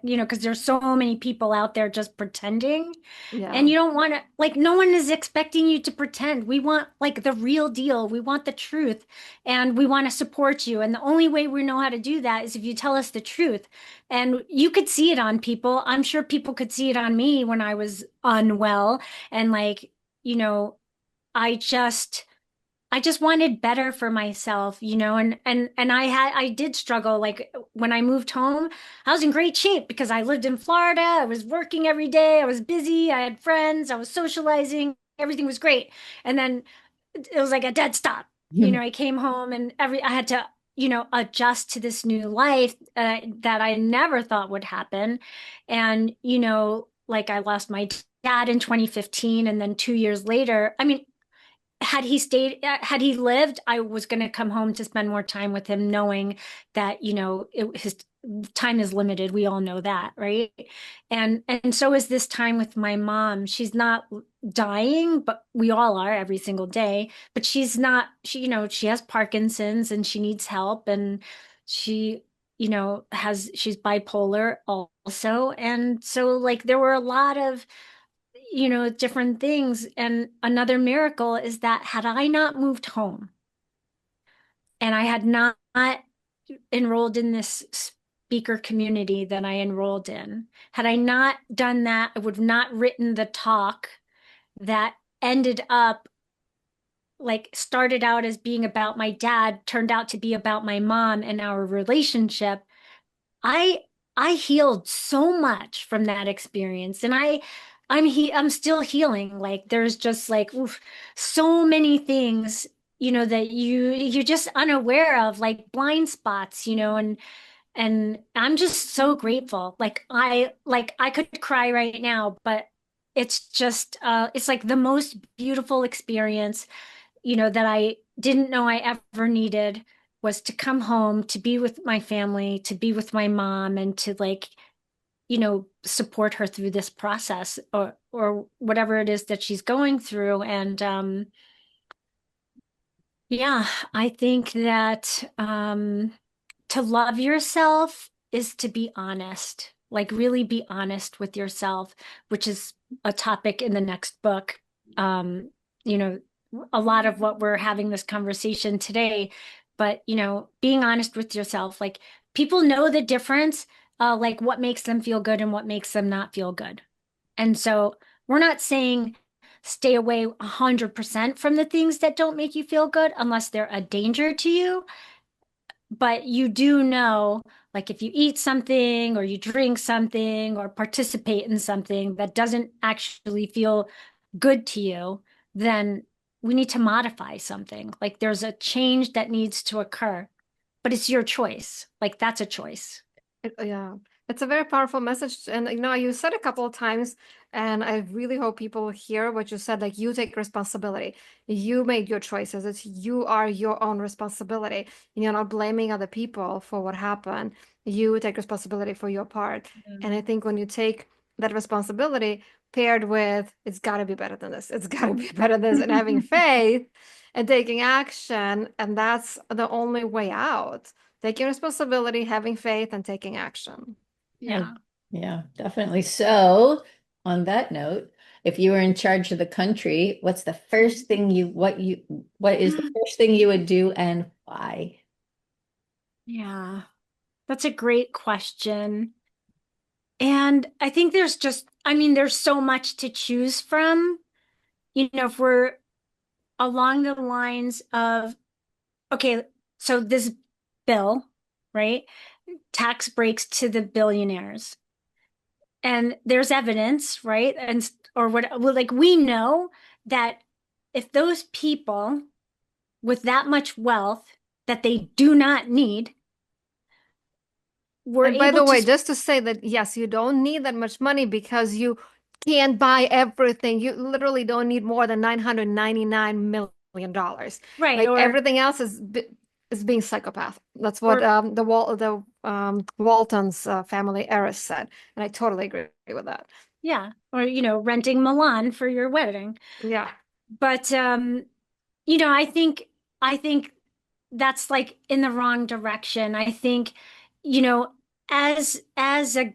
because there's so many people out there just pretending. And yeah. you don't want to, like, no one is expecting you to pretend. We want, like, the real deal. We want the truth and we want to support you. And the only way we know how to do that is if you tell us the truth. And you could see it on people. I'm sure people could see it on me when I was unwell. And, like, you know, I just. I just wanted better for myself, and I did struggle. Like when I moved home, I was in great shape because I lived in Florida. I was working every day. I was busy. I had friends. I was socializing. Everything was great. And then it was like a dead stop. I came home and I had to, adjust to this new life that I never thought would happen. And, like I lost my dad in 2015 and then 2 years later, I mean, had he lived, I was going to come home to spend more time with him, knowing that, his time is limited. We all know that, right? And so is this time with my mom. She's not dying, but we all are every single day. But she's not, she has Parkinson's and she needs help. And she, she's bipolar also. And so, like, there were a lot of different things. And another miracle is that had I not moved home and I had not enrolled in this speaker community that I enrolled in, had I not done that, I would have not written the talk that ended up, like, started out as being about my dad, turned out to be about my mom and our relationship. I I healed so much from that experience, and I'm still healing. Like, there's just like, oof, so many things, that you're just unaware of, like blind spots, and I'm just so grateful. Like I could cry right now, but it's just it's like the most beautiful experience, that I didn't know I ever needed, was to come home, to be with my family, to be with my mom, and to, like, support her through this process, or whatever it is that she's going through. And yeah, I think that to love yourself is to be honest, like really be honest with yourself, which is a topic in the next book. You know, a lot of what we're having this conversation today, but being honest with yourself, like, people know the difference, like what makes them feel good and what makes them not feel good. And so we're not saying stay away 100% from the things that don't make you feel good unless they're a danger to you. But you do know, like, if you eat something or you drink something or participate in something that doesn't actually feel good to you, then we need to modify something. Like, there's a change that needs to occur, but it's your choice. Like, that's a choice. Yeah, it's a very powerful message. And you said a couple of times, and I really hope people hear what you said. Like, you take responsibility. You made your choices. You are your own responsibility. And you're not blaming other people for what happened. You take responsibility for your part. And I think when you take that responsibility paired with it's got to be better than this, it's got to be better than this, and having faith and taking action, and that's the only way out. Taking responsibility, having faith, and taking action. Yeah. Yeah, definitely. So, on that note, if you were in charge of the country, what's the first thing what is the first thing you would do and why? Yeah, that's a great question. And I think there's so much to choose from. If we're along the lines of, okay, so this bill, right? Tax breaks to the billionaires. And there's evidence, right? Or what, well, like, we know that if those people with that much wealth that they do not need were And by able the way, to, just to say that, yes, you don't need that much money because you can't buy everything. You literally don't need more than $999 million. right, Like everything else is being psychopath. That's what or the Waltons family heiress said, and I totally agree with that. yeah, or, renting Milan for your wedding. Yeah. But I think that's like in the wrong direction. I think, you know, as a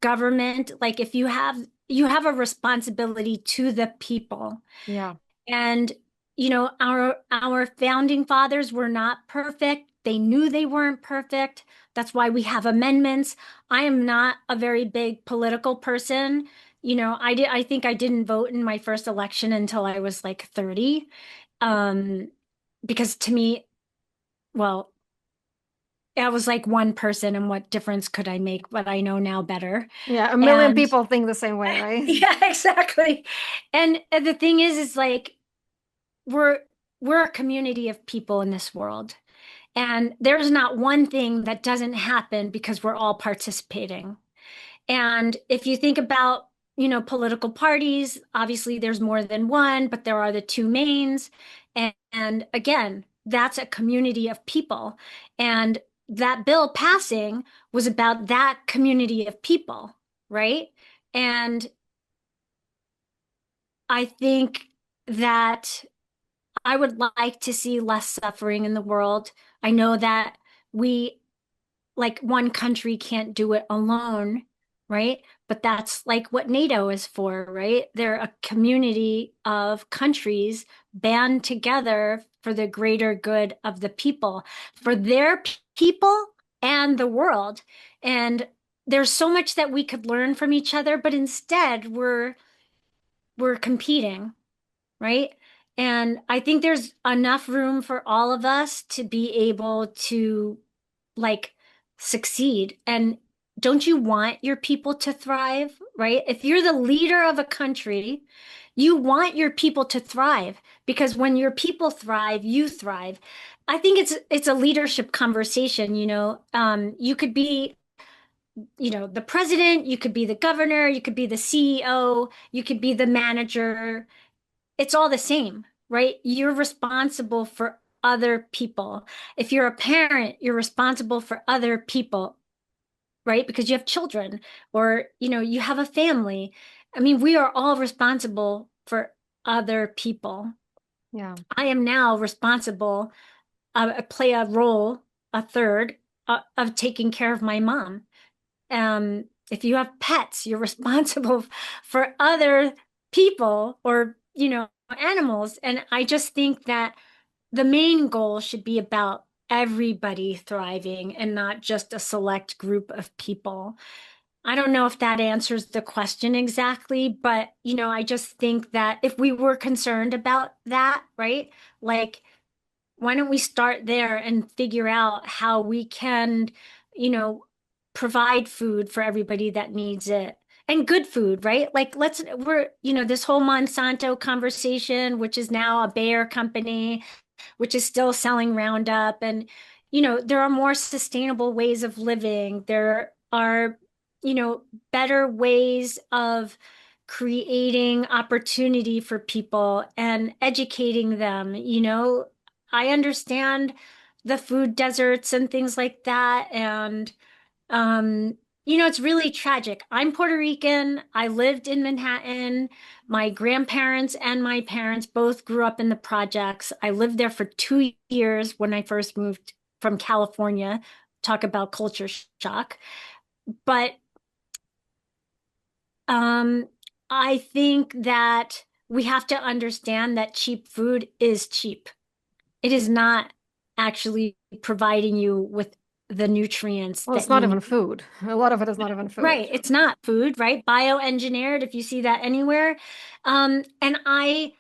government, like if you have a responsibility to the people. Yeah. And, our founding fathers were not perfect. They knew they weren't perfect. That's why we have amendments. I am not a very big political person. I think I didn't vote in my first election until I was like 30. Um, because to me, well, I was like one person and what difference could I make? But I know now better. Yeah, a million And people think the same way, right? yeah, exactly. And the thing is like we're we're a community of people in this world. And there's not one thing that doesn't happen because we're all participating. And if you think about, political parties, obviously there's more than one, but there are the two mains. And again, that's a community of people. And that bill passing was about that community of people, right? And I think that I would like to see less suffering in the world. I know that we, like, one country can't do it alone, right? But that's like what NATO is for, right? They're a community of countries band together for the greater good of the people, for their people and the world. And there's so much that we could learn from each other, but instead we're competing, right? And I think there's enough room for all of us to be able to like succeed. And don't you want your people to thrive, right? If you're the leader of a country, you want your people to thrive because when your people thrive, you thrive. I think it's a leadership conversation, you could be, the president, you could be the governor, you could be the CEO, you could be the manager. It's all the same, right? You're responsible for other people. If you're a parent, you're responsible for other people, right? Because you have children or, you have a family. I mean, we are all responsible for other people. Yeah. I am now responsible, play a role, a third, of taking care of my mom. If you have pets, you're responsible for other people or, animals. And I just think that the main goal should be about everybody thriving and not just a select group of people. I don't know if that answers the question exactly, but, I just think that if we were concerned about that, right? Like, why don't we start there and figure out how we can, you know, provide food for everybody that needs it and good food, right? Like this whole Monsanto conversation, which is now a Bayer company, which is still selling Roundup. And, there are more sustainable ways of living. There are, better ways of creating opportunity for people and educating them. I understand the food deserts and things like that. And, um, it's really tragic. I'm Puerto Rican. I lived in Manhattan. My grandparents and my parents both grew up in the projects. I lived there for 2 years when I first moved from California. Talk about culture shock. But um, I think that we have to understand that cheap food is cheap. It is not actually providing you with the nutrients Well, it's that not you even need. food. A lot of it is not even food. Right. It's not food, right? Bioengineered, if you see that anywhere. And I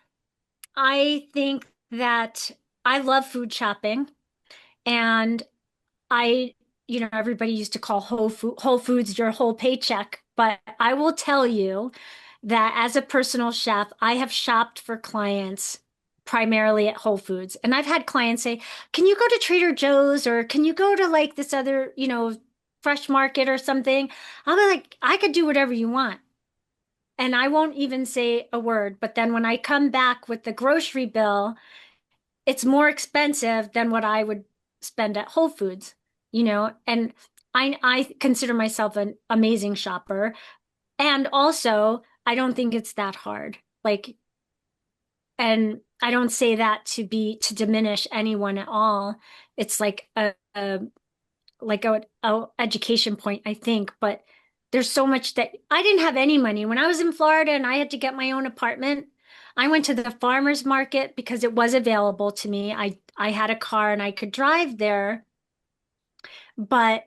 think that I love food shopping and I, everybody used to call Whole Foods your whole paycheck, but I will tell you that as a personal chef, I have shopped for clients primarily at Whole Foods. And I've had clients say, "Can you go to Trader Joe's or can you go to like this other, fresh market or something?" I'll be like, "I could do whatever you want." And I won't even say a word. But then when I come back with the grocery bill, it's more expensive than what I would spend at Whole Foods, and I consider myself an amazing shopper. And also, I don't think it's that hard. Like, and I don't say that to diminish anyone at all. It's like a education point, I think. But there's so much that I didn't have any money when I was in Florida and I had to get my own apartment. I went to the farmer's market because it was available to me. I had a car and I could drive there, but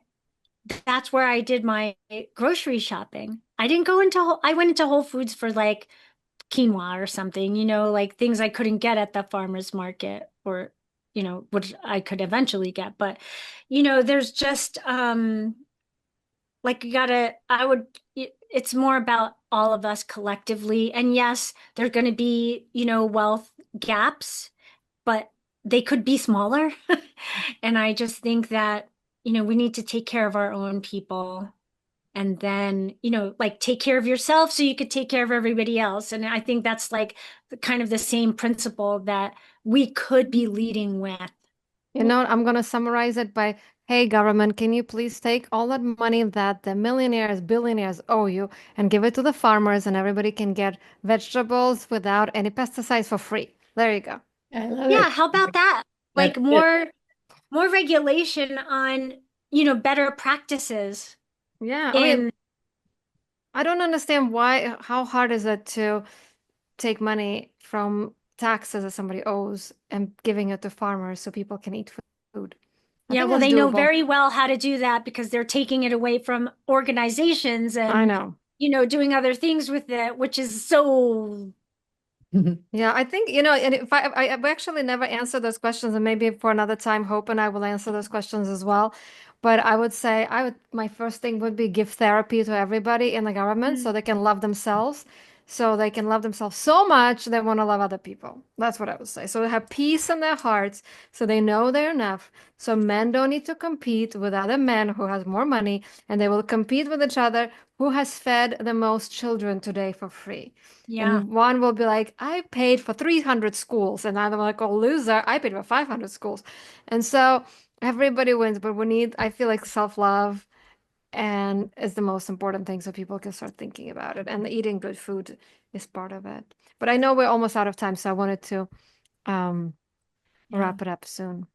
that's where I did my grocery shopping. I didn't go into I went into Whole Foods for like quinoa or something, like things I couldn't get at the farmer's market or, which I could eventually get. But, there's just like you gotta, it's more about all of us collectively. And yes, there's going to be, wealth gaps, but they could be smaller. And I just think that, we need to take care of our own people and then, like take care of yourself so you could take care of everybody else. And I think that's like kind of the same principle that we could be leading with. I'm going to summarize it by, hey, government, can you please take all that money that the millionaires, billionaires owe you and give it to the farmers and everybody can get vegetables without any pesticides for free. There you go. I love Yeah, it. how about that? That's Like it. more regulation on, better practices Yeah, I mean, in I don't understand how hard is it to take money from taxes that somebody owes and giving it to farmers so people can eat food. I yeah, think well, that's they know doable. very well how to do that because they're taking it away from organizations I and, know. doing other things with it, which is so, Yeah, I think, and if I've actually never answered those questions, and maybe for another time, Hope and I will answer those questions as well. But I would say my first thing would be give therapy to everybody in the government so they can love themselves, so they can love themselves so much they want to love other people. That's what I would say. So they have peace in their hearts, so they know they're enough. So men don't need to compete with other men who has more money, and they will compete with each other who has fed the most children today for free. yeah. And one will be like, I paid for 300 schools. And I'm like, oh, loser, I paid for 500 schools. And so everybody wins, but I feel like self-love and is the most important thing so people can start thinking about it. And eating good food is part of it. But I know we're almost out of time, so I wanted to um, Yeah. wrap it up soon.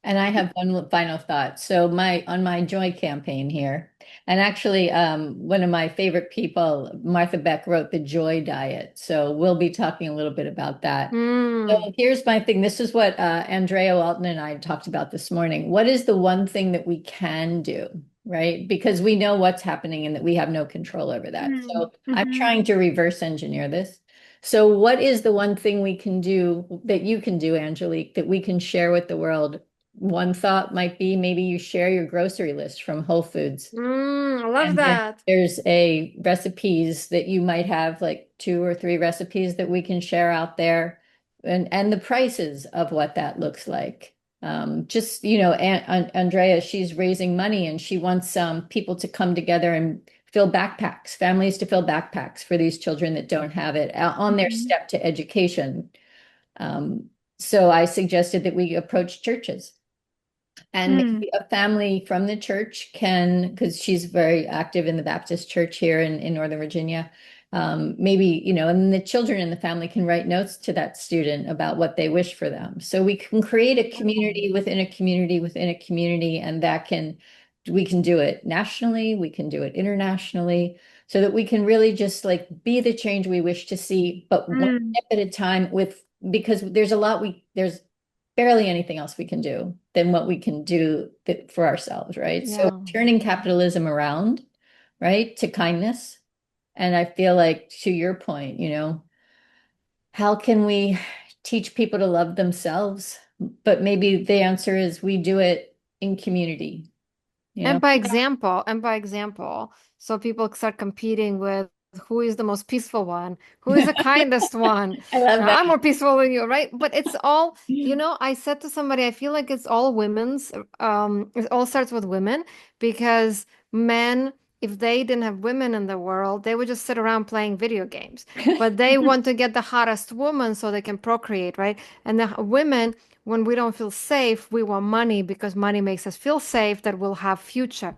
And I have one final thought. So on my joy campaign here, and actually one of my favorite people, Martha Beck, wrote the Joy Diet. So we'll be talking a little bit about that. Mm, So here's my thing. This is what Andrea Walton and I talked about this morning. What is the one thing that we can do, right? Because we know what's happening and that we have no control over that. So I'm Mm-hmm. trying to reverse engineer this. So what is the one thing we can do that you can do, Angelique, that we can share with the world? One thought might be maybe you share your grocery list from Whole Foods. I love And then that. there's a recipes that you might have like two or three recipes that we can share out there and the prices of what that looks like. Just, Andrea, she's raising money and she wants people to come together and fill backpacks, families to fill backpacks for these children that don't have it on their Mm-hmm. step to education. So I suggested that we approach churches and Mm. maybe a family from the church can, because she's very active in the Baptist church here in Northern Virginia. Maybe, and the children in the family can write notes to that student about what they wish for them. So we can create a community within a community within a community, and we can do it nationally, we can do it internationally, so that we can really just like be the change we wish to see, but one Mm. step at a time because there's barely anything else we can do than what we can do for ourselves, right? So Yeah. turning capitalism around, right, to kindness. And I feel like to your point, how can we teach people to love themselves? But maybe the answer is we do it in community, you know? And by example, so people start competing with who is the most peaceful one, who is the kindest one. I love Now, that. I'm more peaceful than you, right? But it's all, I said to somebody, I feel like it's all it all starts with women because men, if they didn't have women in the world, they would just sit around playing video games. But they want to get the hottest woman so they can procreate, right? And the women when we don't feel safe, we want money because money makes us feel safe that we'll have future.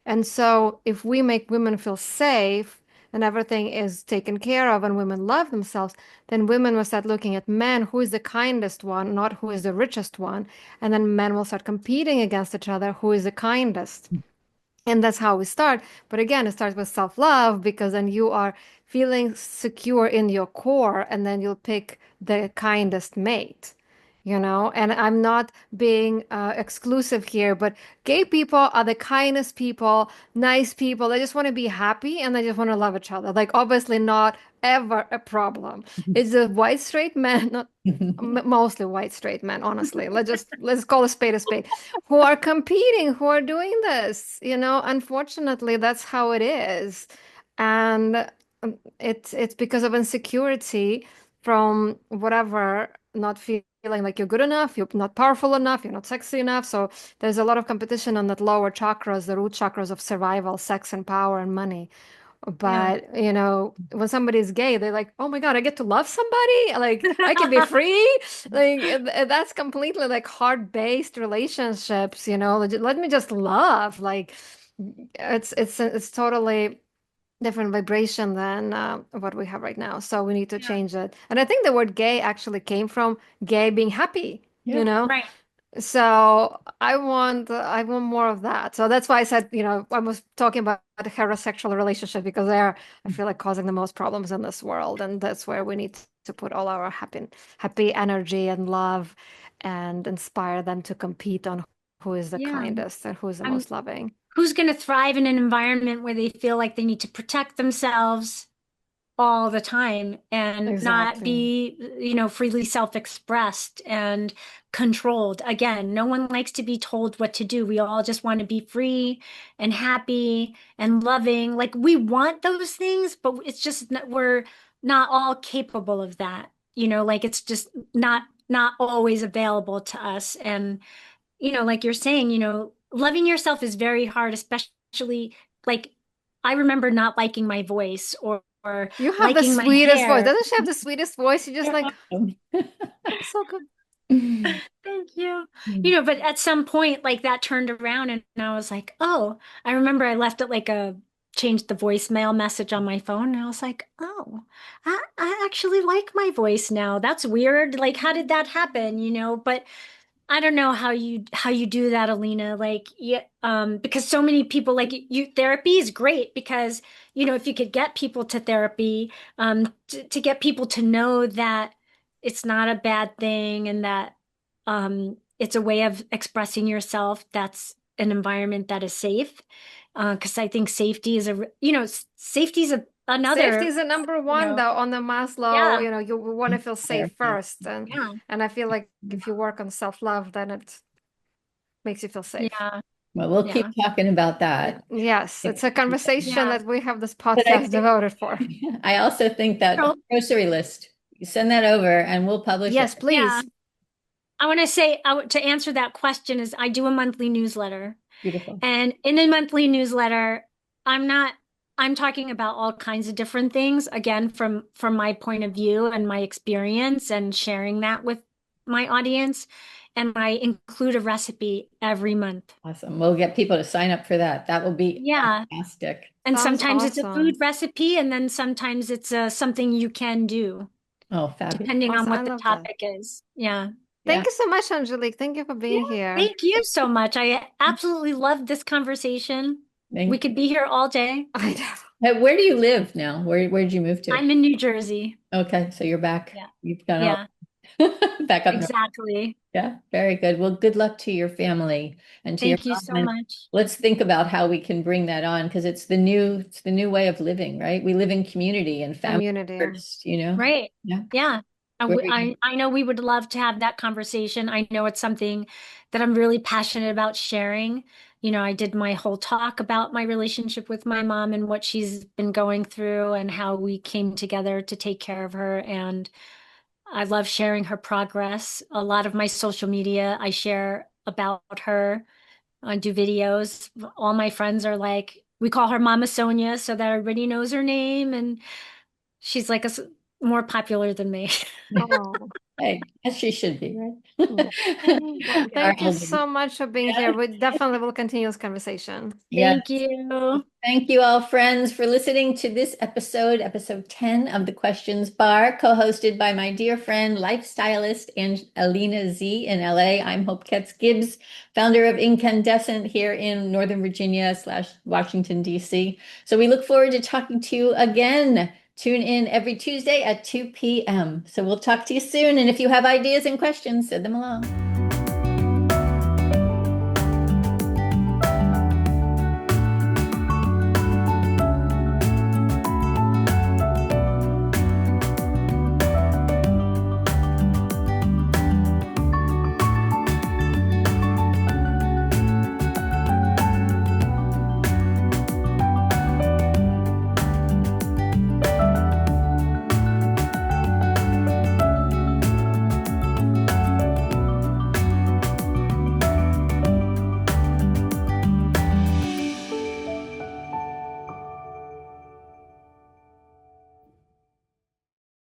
And so if we make women feel safe and everything is taken care of and women love themselves, then women will start looking at men, who is the kindest one, not who is the richest one. And then men will start competing against each other, who is the kindest. And that's how we start. But again, it starts with self-love, because then you are feeling secure in your core, and then you'll pick the kindest mate. And I'm not being exclusive here, but gay people are the kindest people, nice people. They just want to be happy and they just want to love each other. Like, obviously, not ever a problem. It's the white straight men, not mostly white straight men, honestly. Let's call a spade, who are competing, who are doing this. Unfortunately, that's how it is. And it's because of insecurity from whatever, not feeling like you're good enough, you're not powerful enough, you're not sexy enough. So there's a lot of competition on that lower chakras, the root chakras of survival, sex and power and money. Yeah. But when somebody's gay, they're like, oh my God, I get to love somebody. Like, I can be free. Like, that's completely like heart-based relationships. Let me just love. Like, it's totally different vibration than what we have right now. So we need to Yeah. change it. And I think the word gay actually came from gay being happy, Yeah. Right. So I want more of that. So that's why I said, I was talking about a heterosexual relationship, because they're, I feel like, causing the most problems in this world. And that's where we need to put all our happy energy and love, and inspire them to compete on who is the Yeah. kindest and who is the I'm most loving. Who's going to thrive in an environment where they feel like they need to protect themselves all the time and not Exactly. be, freely self-expressed and controlled. Again, no one likes to be told what to do. We all just want to be free and happy and loving. Like, we want those things, but it's just we're not all capable of that. Like, it's just not always available to us. And like you're saying, loving yourself is very hard, especially like I remember not liking my voice or You have the liking my sweetest voice. hair. Doesn't she have the sweetest voice? You're just You're like, Awesome. so good. Thank you. But at some point, like that turned around and I was like, oh, I remember I left it like changed the voicemail message on my phone. And I was like, oh, I actually like my voice now. That's weird. Like, how did that happen? But I don't know how you do that, Alina. Like, yeah, because so many people like therapy is great because, if you could get people to therapy, to get people to know that it's not a bad thing and that it's a way of expressing yourself. That's an environment that is safe. Because I think safety is safety is Safety another, is the number you one know, though on the Maslow. yeah, You want to feel safe Therapy. first, and yeah, and I feel like if you work on self-love, then it makes you feel safe. yeah, Well, we'll keep yeah, talking about that. Yes, it's a conversation yeah. that we have this But I podcast think, devoted for. I also think that grocery list, you send that over and we'll publish it. Yes, Yeah. please. I want to say to answer that question is I do a monthly newsletter. Beautiful. And in a monthly newsletter, I'm not I'm talking about all kinds of different things, again, from my point of view and my experience and sharing that with my audience. And I include a recipe every month. Awesome. We'll get people to sign up for that. That will be Yeah. fantastic. And Sounds sometimes it's a food awesome. recipe, and then sometimes it's something you can do, Oh, fabulous. depending on Awesome. I what the love that. topic is. Yeah. Yeah. Thank you so much, Angelique. Thank you for Yeah, being here. thank you so much. I absolutely loved this conversation. We Thank could you. be here all day. I know. Where do you live now? Where did you move to? I'm in New Jersey. Okay, so you're back. Yeah. You've gone all Yeah, back up north. exactly. Yeah, very good. Well, good luck to your family and to your Thank you mom. so And much. let's think about how we can bring that on because it's the new way of living, right? We live in community and family Community. first. Right. Yeah. Yeah. Where we, I know we would love to have that conversation. I know it's something that I'm really passionate about sharing. I did my whole talk about my relationship with my mom and what she's been going through and how we came together to take care of her. And I love sharing her progress. A lot of my social media, I share about her. I do videos. All my friends are like, we call her Mama Sonia so that everybody knows her name. And she's like more popular than me. Oh. Right, as she should be, right? Well, Our thank you elders. so much for being here. We definitely will continue this conversation. Yes. Thank you. Thank you all, friends, for listening to this episode, episode 10 of the Questions Bar, co-hosted by my dear friend, lifestylist, and AlinaZ in LA. I'm Hope Katz Gibbs, founder of Inkandescent here in Northern Virginia / Washington, D.C. So we look forward to talking to you again. Tune in every Tuesday at 2 p.m. So we'll talk to you soon. And if you have ideas and questions, send them along.